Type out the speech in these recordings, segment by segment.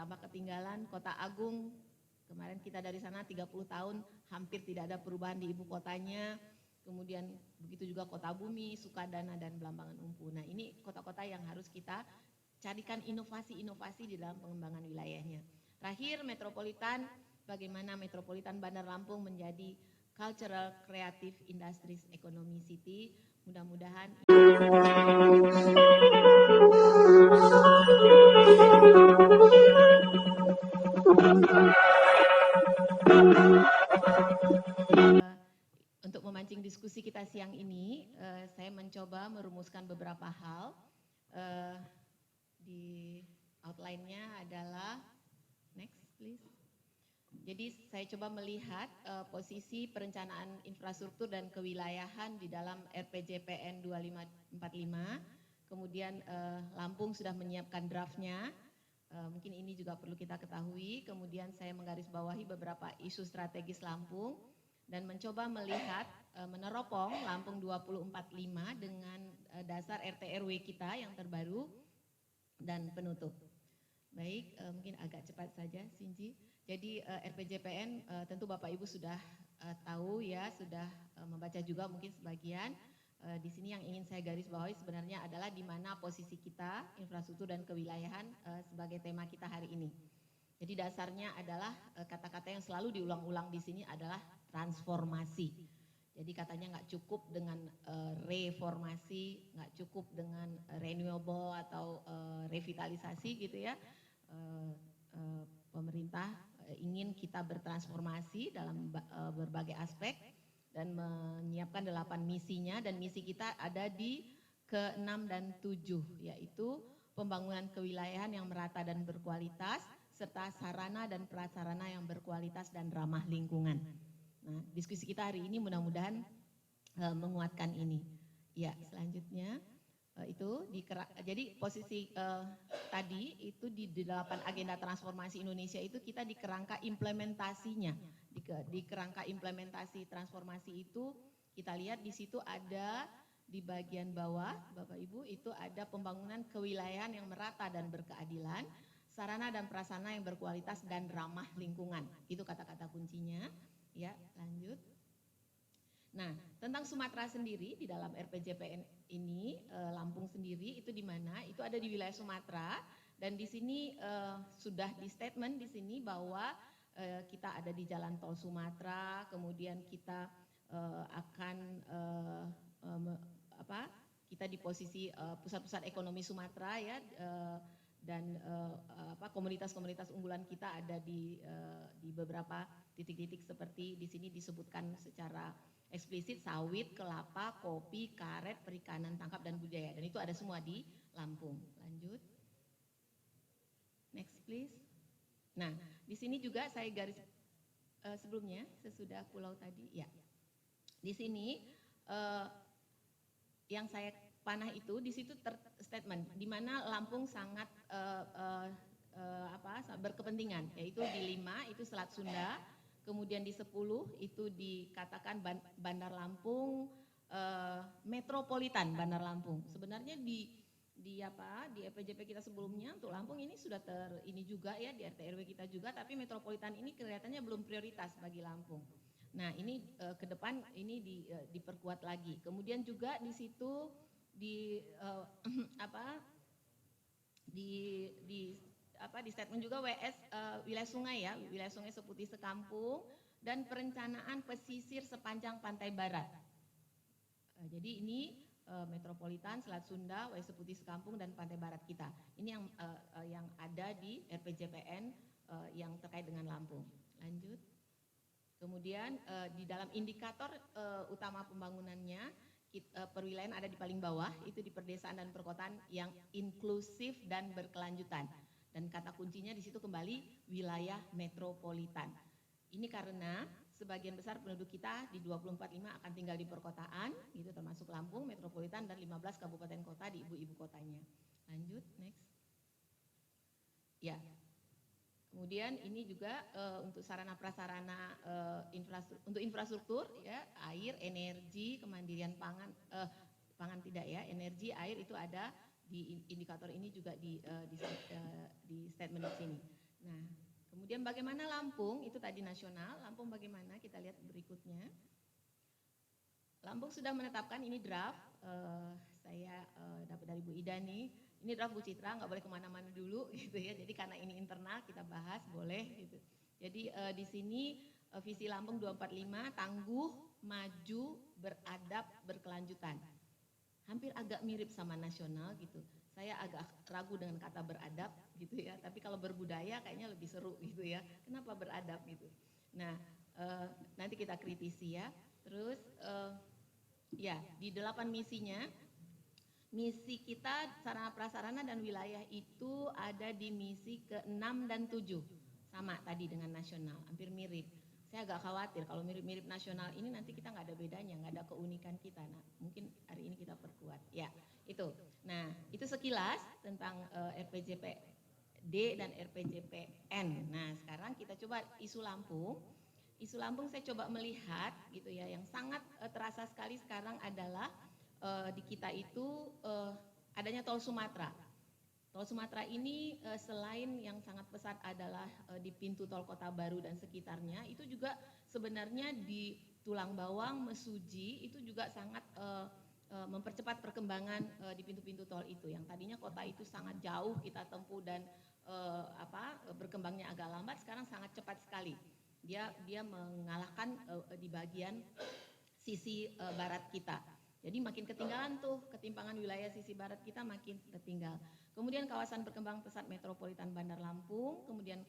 tambah ketinggalan. Kota Agung, kemarin kita dari sana 30 tahun hampir tidak ada perubahan di ibu kotanya. Kemudian begitu juga Kota Bumi, Sukadana, dan Belambangan Umpu. Nah ini kota-kota yang harus kita carikan inovasi-inovasi di dalam pengembangan wilayahnya. Terakhir, metropolitan, bagaimana metropolitan Bandar Lampung menjadi cultural, creative, industries, economy city. Mudah-mudahan untuk memancing diskusi kita siang ini, saya mencoba merumuskan beberapa hal. Di outline-nya adalah, next please. Jadi saya coba melihat posisi perencanaan infrastruktur dan kewilayahan di dalam RPJPN 2545. Kemudian Lampung sudah menyiapkan draftnya. Mungkin ini juga perlu kita ketahui. Kemudian saya menggarisbawahi beberapa isu strategis Lampung dan mencoba melihat meneropong Lampung 2045 dengan dasar RT/RW kita yang terbaru dan penutup. Baik, mungkin agak cepat saja, Sinji. Jadi RPJPN tentu Bapak Ibu sudah tahu ya, sudah membaca juga mungkin sebagian. Di sini yang ingin saya garis bawahi sebenarnya adalah di mana posisi kita, infrastruktur dan kewilayahan sebagai tema kita hari ini. Jadi dasarnya adalah kata-kata yang selalu diulang-ulang di sini adalah transformasi. Jadi katanya nggak cukup dengan reformasi, nggak cukup dengan renewable atau revitalisasi gitu ya. Pemerintah ingin kita bertransformasi dalam berbagai aspek dan menyiapkan 8 misinya, dan misi kita ada di ke-6 dan 7, yaitu pembangunan kewilayahan yang merata dan berkualitas serta sarana dan prasarana yang berkualitas dan ramah lingkungan. Nah, diskusi kita hari ini mudah-mudahan menguatkan ini. Ya, selanjutnya jadi posisi tadi itu di 8 agenda transformasi Indonesia itu kita di kerangka implementasinya. Di kerangka implementasi transformasi itu kita lihat di situ ada di bagian bawah Bapak Ibu itu ada pembangunan kewilayahan yang merata dan berkeadilan, sarana dan prasarana yang berkualitas dan ramah lingkungan. Itu kata-kata kuncinya. Ya, lanjut. Nah, tentang Sumatera sendiri di dalam RPJPN ini, Lampung sendiri itu di mana? Itu ada di wilayah Sumatera, dan di sini sudah di statement di sini bahwa kita ada di Jalan Tol Sumatera, kemudian kita akan kita di posisi pusat-pusat ekonomi Sumatera ya, dan komunitas-komunitas unggulan kita ada di beberapa titik-titik seperti di sini disebutkan secara eksplisit sawit, kelapa, kopi, karet, perikanan, tangkap dan budaya, dan itu ada semua di Lampung. Lanjut. Next please. Nah, di sini juga saya garis sebelumnya sesudah pulau tadi ya. Di sini yang saya panah itu di situ statement di mana Lampung sangat berkepentingan, yaitu di 5 itu Selat Sunda. Kemudian di 10 itu dikatakan Bandar Lampung, metropolitan Bandar Lampung. Sebenarnya di EPJP kita sebelumnya untuk Lampung ini sudah ini juga ya di RT/RW kita juga, tapi metropolitan ini kelihatannya belum prioritas bagi Lampung. Nah ini ke depan ini diperkuat lagi. Kemudian juga di situ di statement juga wilayah sungai ya, wilayah sungai Seputih Sekampung dan perencanaan pesisir sepanjang pantai barat. Jadi ini metropolitan, Selat Sunda, wilayah Seputih Sekampung dan pantai barat kita. Ini yang ada di RPJPN yang terkait dengan Lampung. Lanjut. Kemudian di dalam indikator utama pembangunannya perwilayahan ada di paling bawah, itu di perdesaan dan perkotaan yang inklusif dan berkelanjutan. Dan kata kuncinya di situ kembali wilayah metropolitan. Ini karena sebagian besar penduduk kita di 2045 akan tinggal di perkotaan, itu termasuk Lampung, metropolitan dan 15 kabupaten kota di ibu kotanya. Lanjut, next. Ya. Kemudian ini juga untuk sarana prasarana untuk infrastruktur ya, air, energi, kemandirian pangan, pangan tidak ya, energi, air itu ada di indikator ini juga di statement di sini. Nah, kemudian bagaimana Lampung, itu tadi nasional, Lampung bagaimana, kita lihat berikutnya. Lampung sudah menetapkan, ini draft, saya dapat dari Bu Ida nih, ini draft Bu Citra, nggak boleh kemana-mana dulu gitu ya, jadi karena ini internal kita bahas, boleh gitu. Jadi di sini visi Lampung 245, tangguh, maju, beradab, berkelanjutan. Hampir agak mirip sama nasional gitu. Saya agak ragu dengan kata beradab gitu ya, tapi kalau berbudaya kayaknya lebih seru gitu ya. Kenapa beradab gitu? Nah, nanti kita kritisi ya. Terus ya, di 8 misinya, misi kita sarana prasarana dan wilayah itu ada di misi ke-6 dan 7. Sama tadi dengan nasional, hampir mirip. Saya agak khawatir kalau mirip-mirip nasional ini nanti kita nggak ada bedanya, nggak ada keunikan kita. Nah, mungkin hari ini kita perkuat. Ya, itu. Nah, itu sekilas tentang RPJPD dan RPJPN. Nah, sekarang kita coba isu Lampung. Isu Lampung saya coba melihat gitu ya, yang sangat terasa sekali sekarang adalah di kita itu adanya tol Sumatera. Tol Sumatera ini selain yang sangat pesat adalah di pintu tol Kota Baru dan sekitarnya, itu juga sebenarnya di Tulang Bawang, Mesuji itu juga sangat mempercepat perkembangan di pintu-pintu tol itu. Yang tadinya kota itu sangat jauh kita tempuh dan berkembangnya agak lambat, sekarang sangat cepat sekali. Dia mengalahkan di bagian sisi barat kita. Jadi makin ketinggalan tuh, ketimpangan wilayah sisi barat kita makin tertinggal. Kemudian kawasan berkembang pesat metropolitan Bandar Lampung, kemudian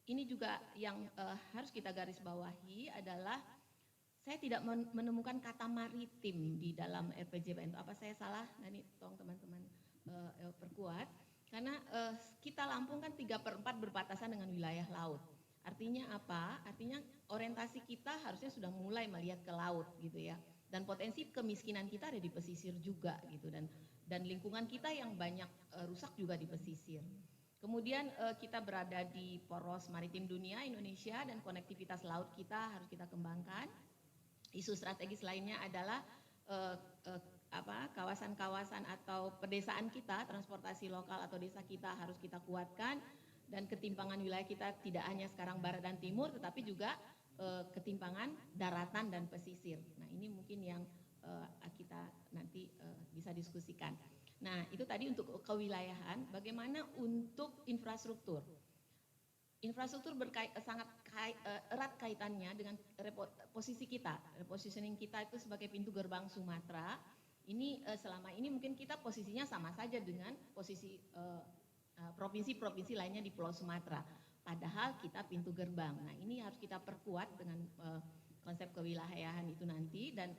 ini juga yang harus kita garis bawahi adalah saya tidak menemukan kata maritim di dalam RPJPN. Apa saya salah? Nah ini tolong teman-teman perkuat. Karena kita Lampung kan 3/4 berbatasan dengan wilayah laut. Artinya apa? Artinya orientasi kita harusnya sudah mulai melihat ke laut gitu ya. Dan potensi kemiskinan kita ada di pesisir juga gitu, dan lingkungan kita yang banyak rusak juga di pesisir. Kemudian kita berada di poros maritim dunia Indonesia dan konektivitas laut kita harus kita kembangkan. Isu strategis lainnya adalah kawasan-kawasan atau pedesaan kita, transportasi lokal atau desa kita harus kita kuatkan, dan ketimpangan wilayah kita tidak hanya sekarang barat dan timur tetapi juga ketimpangan daratan dan pesisir. Nah, ini mungkin yang kita nanti bisa diskusikan. Nah, itu tadi untuk kewilayahan. Bagaimana untuk infrastruktur? Infrastruktur sangat erat kaitannya dengan posisi kita, positioning kita itu sebagai pintu gerbang Sumatera. Ini selama ini mungkin kita posisinya sama saja dengan posisi provinsi-provinsi lainnya di Pulau Sumatera. Padahal kita pintu gerbang. Nah, ini harus kita perkuat dengan konsep kewilayahan itu nanti, dan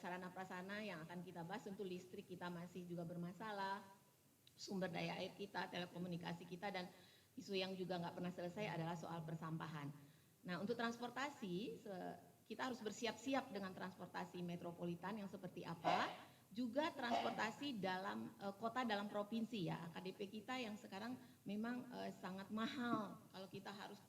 sarana prasarana yang akan kita bahas tentu listrik kita masih juga bermasalah, sumber daya air kita, telekomunikasi kita, dan isu yang juga nggak pernah selesai adalah soal persampahan. Nah, untuk transportasi kita harus bersiap-siap dengan transportasi metropolitan yang seperti apa, juga transportasi dalam kota dalam provinsi ya. KDP kita yang sekarang memang sangat mahal. Kalau kita harus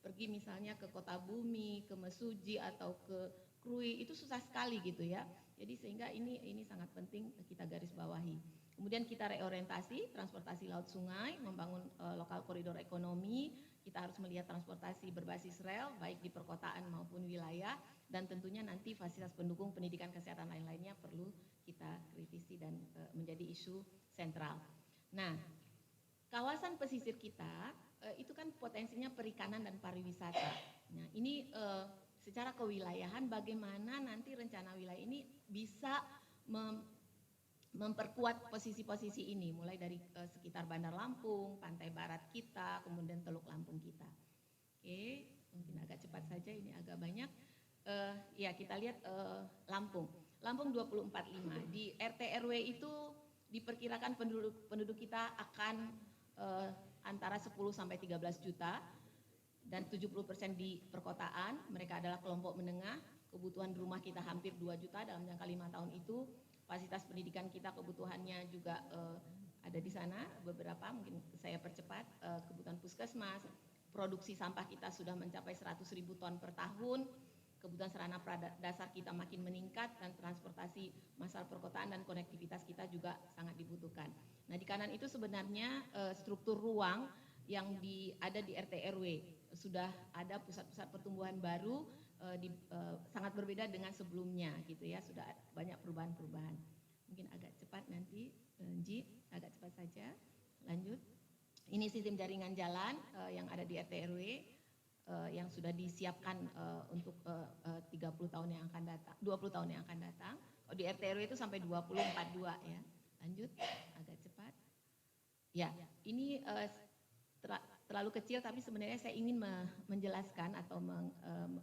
pergi misalnya ke Kota Bumi, ke Mesuji atau ke Krui, itu susah sekali gitu ya. Jadi sehingga ini sangat penting kita garis bawahi. Kemudian kita reorientasi transportasi laut sungai, membangun lokal koridor ekonomi. Kita harus melihat transportasi berbasis rel baik di perkotaan maupun wilayah, dan tentunya nanti fasilitas pendukung pendidikan kesehatan lain-lainnya perlu kita kritisi dan menjadi isu sentral. Nah, kawasan pesisir kita itu kan potensinya perikanan dan pariwisata. Nah, ini secara kewilayahan bagaimana nanti rencana wilayah ini bisa memperkuat posisi-posisi ini, mulai dari sekitar Bandar Lampung, pantai barat kita, kemudian Teluk Lampung kita. Oke, mungkin agak cepat saja, ini agak banyak. Ya, kita lihat Lampung 245. Di RT RW itu diperkirakan penduduk kita akan antara 10 sampai 13 juta, dan 70% di perkotaan. Mereka adalah kelompok menengah. Kebutuhan rumah kita hampir 2 juta dalam jangka 5 tahun itu. Fasilitas pendidikan kita kebutuhannya juga ada di sana beberapa, mungkin saya percepat. Kebutuhan puskesmas, produksi sampah kita sudah mencapai 100.000 ton per tahun. Kebutuhan sarana dasar kita makin meningkat, dan transportasi massal perkotaan dan konektivitas kita juga sangat dibutuhkan. Nah, di kanan itu sebenarnya struktur ruang ada di RT RW. Sudah ada pusat-pusat pertumbuhan baru sangat berbeda dengan sebelumnya gitu ya, sudah banyak perubahan-perubahan. Mungkin agak cepat nanti, Ji, agak cepat saja. Lanjut. Ini sistem jaringan jalan yang ada di RT RW yang sudah disiapkan untuk 30 tahun yang akan datang, 20 tahun yang akan datang. Di RT RW itu sampai 2042 ya. Lanjut, agak cepat. Ya, ini terlalu kecil, tapi sebenarnya saya ingin menjelaskan atau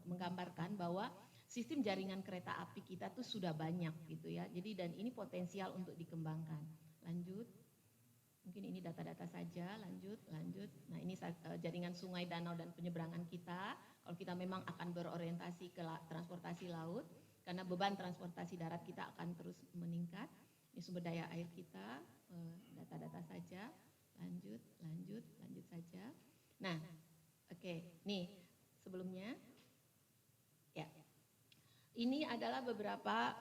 menggambarkan bahwa sistem jaringan kereta api kita tuh sudah banyak gitu ya. Jadi dan ini potensial untuk dikembangkan. Lanjut. Mungkin ini data-data saja. Lanjut. Nah, ini jaringan sungai, danau dan penyeberangan kita. Kalau kita memang akan berorientasi ke transportasi laut, karena beban transportasi darat kita akan terus meningkat. Ini sumber daya air kita, data-data saja. Lanjut saja. Nah, oke. Nih, sebelumnya ya. Ini adalah beberapa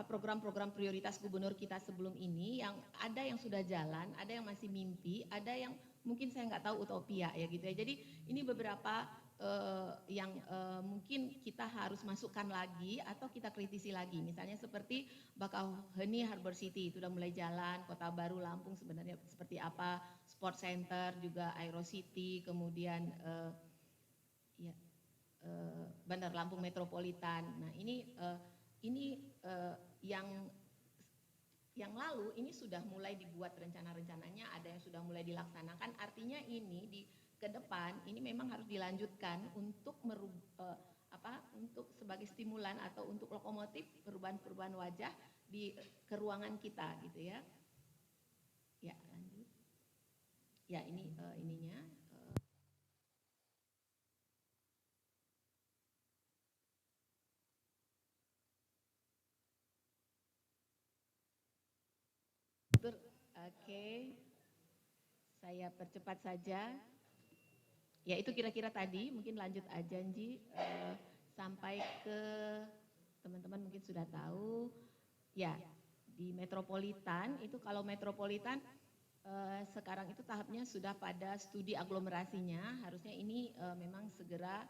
program-program prioritas gubernur kita sebelum ini, yang ada yang sudah jalan, ada yang masih mimpi, ada yang mungkin saya nggak tahu utopia ya gitu ya. Jadi ini beberapa yang mungkin kita harus masukkan lagi atau kita kritisi lagi. Misalnya seperti Bakauheni Harbor City itu sudah mulai jalan, Kota Baru Lampung sebenarnya seperti apa, Sport Center juga Aero City, kemudian Bandar Lampung Metropolitan. Nah, ini yang lalu ini sudah mulai dibuat rencana-rencananya, ada yang sudah mulai dilaksanakan. Artinya ini ke depan ini memang harus dilanjutkan untuk untuk sebagai stimulan atau untuk lokomotif perubahan-perubahan wajah ke ruangan kita gitu ya. Ya, lanjut. Ya, ini ininya. Oke, saya percepat saja. Ya itu kira-kira tadi, mungkin lanjut aja Nji, sampai ke teman-teman mungkin sudah tahu. Ya, di metropolitan itu kalau metropolitan sekarang itu tahapnya sudah pada studi aglomerasinya. Harusnya ini memang segera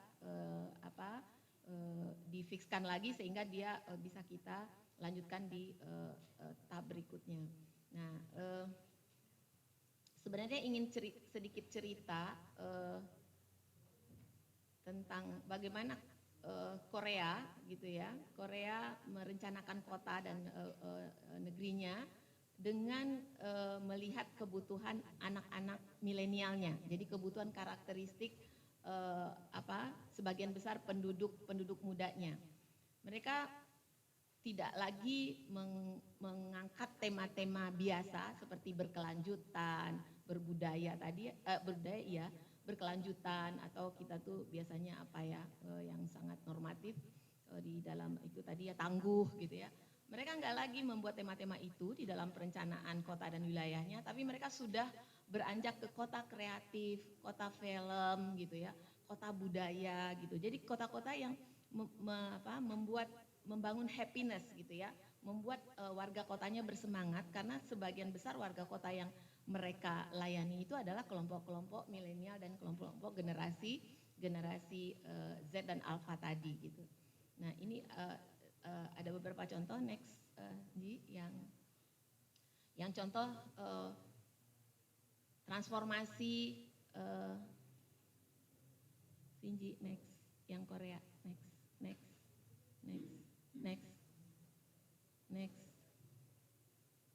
difikskan lagi sehingga dia bisa kita lanjutkan di tahap berikutnya. Nah, sebenarnya ingin sedikit cerita tentang bagaimana Korea gitu ya. Korea merencanakan kota dan negerinya dengan melihat kebutuhan anak-anak milenialnya. Jadi kebutuhan karakteristik sebagian besar penduduk mudanya. Mereka tidak lagi mengangkat tema-tema biasa seperti berkelanjutan, berbudaya tadi, berkelanjutan, atau kita tuh biasanya yang sangat normatif di dalam itu tadi ya, tangguh gitu ya. Mereka nggak lagi membuat tema-tema itu di dalam perencanaan kota dan wilayahnya, tapi mereka sudah beranjak ke kota kreatif, kota film gitu ya, kota budaya gitu. Jadi kota-kota yang membangun happiness gitu ya, membuat warga kotanya bersemangat, karena sebagian besar warga kota yang mereka layani itu adalah kelompok-kelompok milenial dan kelompok-kelompok generasi Z dan Alpha tadi gitu. Nah, ini ada beberapa contoh, next Ji, yang contoh transformasi Sinji, next, yang Korea, next.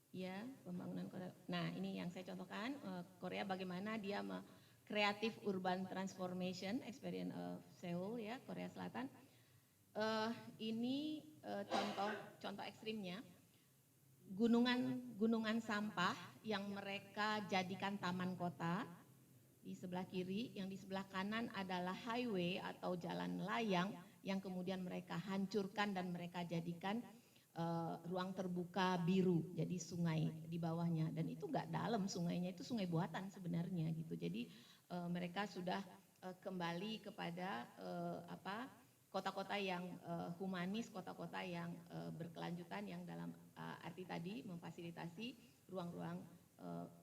Ya, pembangunan Korea. Nah, ini yang saya contohkan, Korea bagaimana dia Creative Urban Transformation Experience of Seoul ya, Korea Selatan. Ini contoh ekstrimnya, gunungan sampah yang mereka jadikan taman kota di sebelah kiri, yang di sebelah kanan adalah highway atau jalan layang yang kemudian mereka hancurkan dan mereka jadikan ruang terbuka biru, jadi sungai di bawahnya, dan itu nggak dalam sungainya, itu sungai buatan sebenarnya gitu. Jadi mereka sudah kembali kepada kota-kota yang humanis, kota-kota yang berkelanjutan, yang dalam arti tadi memfasilitasi ruang-ruang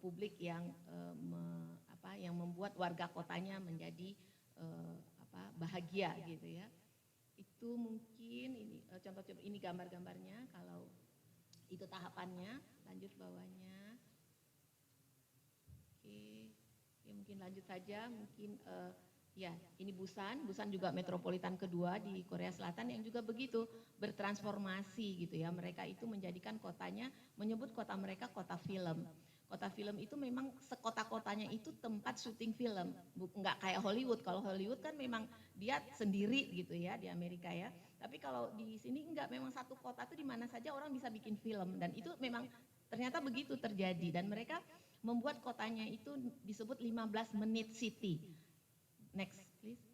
publik yang yang membuat warga kotanya menjadi bahagia gitu ya. Itu mungkin ini contoh-contoh, ini gambar-gambarnya kalau itu tahapannya. Lanjut bawahnya. Oke, ya mungkin lanjut saja. Mungkin ya ini Busan juga metropolitan kedua di Korea Selatan yang juga begitu bertransformasi gitu ya. Mereka itu menjadikan kotanya, menyebut kota mereka kota film. Kota film itu memang sekota-kotanya itu tempat syuting film, nggak kayak Hollywood. Kalau Hollywood kan memang dia sendiri gitu ya di Amerika ya. Tapi kalau di sini enggak, memang satu kota itu di mana saja orang bisa bikin film, dan itu memang ternyata begitu terjadi, dan mereka membuat kotanya itu disebut 15 menit city. Next please.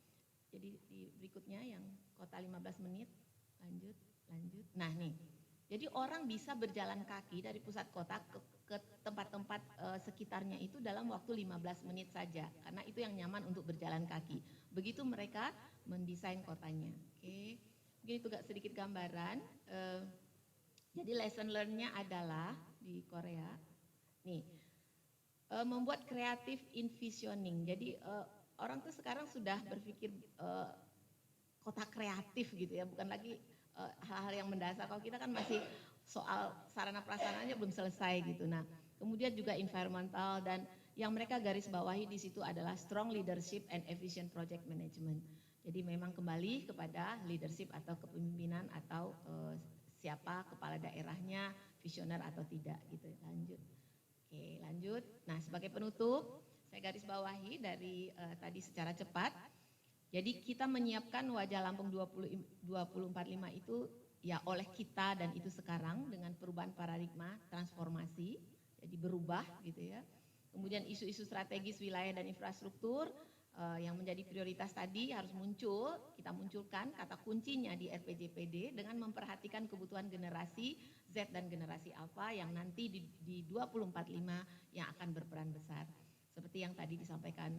Jadi di berikutnya yang kota 15 menit, lanjut. Nah nih, jadi orang bisa berjalan kaki dari pusat kota ke tempat-tempat sekitarnya itu dalam waktu 15 menit saja, karena itu yang nyaman untuk berjalan kaki. Begitu mereka mendesain kotanya. Oke, mungkin itu sedikit gambaran. Jadi lesson learn-nya adalah di Korea, nih, membuat creative envisioning. Jadi orang tuh sekarang sudah berpikir kota kreatif gitu ya, bukan lagi hal-hal yang mendasar. Kalau kita kan masih soal sarana prasarananya belum selesai gitu. Nah, kemudian juga environmental, dan yang mereka garis bawahi di situ adalah strong leadership and efficient project management. Jadi memang kembali kepada leadership atau kepemimpinan atau siapa kepala daerahnya visioner atau tidak gitu. Lanjut. Oke, lanjut. Nah, sebagai penutup saya garis bawahi dari tadi secara cepat. Jadi kita menyiapkan wajah Lampung 2045 itu ya oleh kita, dan itu sekarang dengan perubahan paradigma transformasi, jadi berubah gitu ya. Kemudian isu-isu strategis wilayah dan infrastruktur yang menjadi prioritas tadi harus muncul, kita munculkan kata kuncinya di RPJPD dengan memperhatikan kebutuhan generasi Z dan generasi Alpha yang nanti di 2045 yang akan berperan besar. Seperti yang tadi disampaikan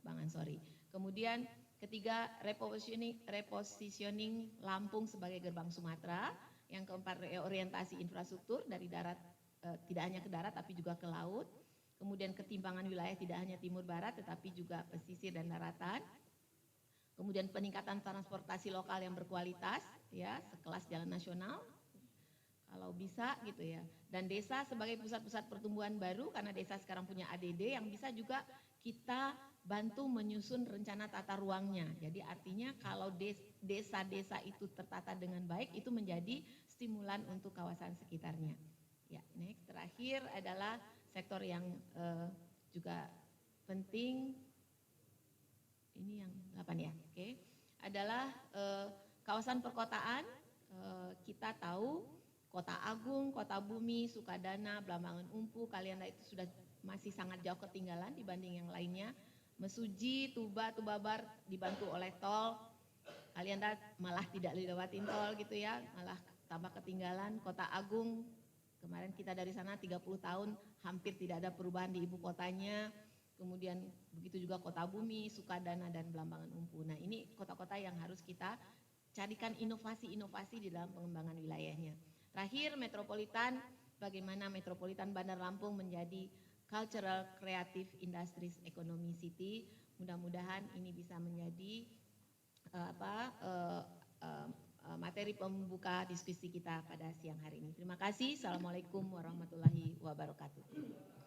Bang Ansori. Kemudian ketiga, repositioning Lampung sebagai gerbang Sumatera. Yang keempat, reorientasi infrastruktur dari darat, tidak hanya ke darat tapi juga ke laut. Kemudian ketimpangan wilayah tidak hanya timur barat tetapi juga pesisir dan daratan. Kemudian peningkatan transportasi lokal yang berkualitas, ya, sekelas jalan nasional kalau bisa gitu ya. Dan desa sebagai pusat-pusat pertumbuhan baru, karena desa sekarang punya ADD yang bisa juga kita bantu menyusun rencana tata ruangnya. Jadi artinya kalau desa-desa itu tertata dengan baik, itu menjadi stimulan untuk kawasan sekitarnya. Ya, next, terakhir adalah sektor yang juga penting, ini yang 8 ya, oke, adalah kawasan perkotaan. Kita tahu Kota Agung, Kota Bumi, Sukadana, Blambangan Umpu, Kalianda itu sudah masih sangat jauh ketinggalan dibanding yang lainnya. Mesuji, Tuba, Tubabar dibantu oleh tol, Kalianda malah tidak dilewatin tol gitu ya, malah tambah ketinggalan. Kota Agung, kemarin kita dari sana 30 tahun hampir tidak ada perubahan di ibu kotanya. Kemudian begitu juga Kota Bumi, Sukadana, dan Blambangan Umpu. Nah ini kota-kota yang harus kita carikan inovasi-inovasi di dalam pengembangan wilayahnya. Terakhir, metropolitan, bagaimana metropolitan Bandar Lampung menjadi cultural creative industries economy city. Mudah-mudahan ini bisa menjadi materi pembuka diskusi kita pada siang hari ini. Terima kasih. Assalamualaikum warahmatullahi wabarakatuh.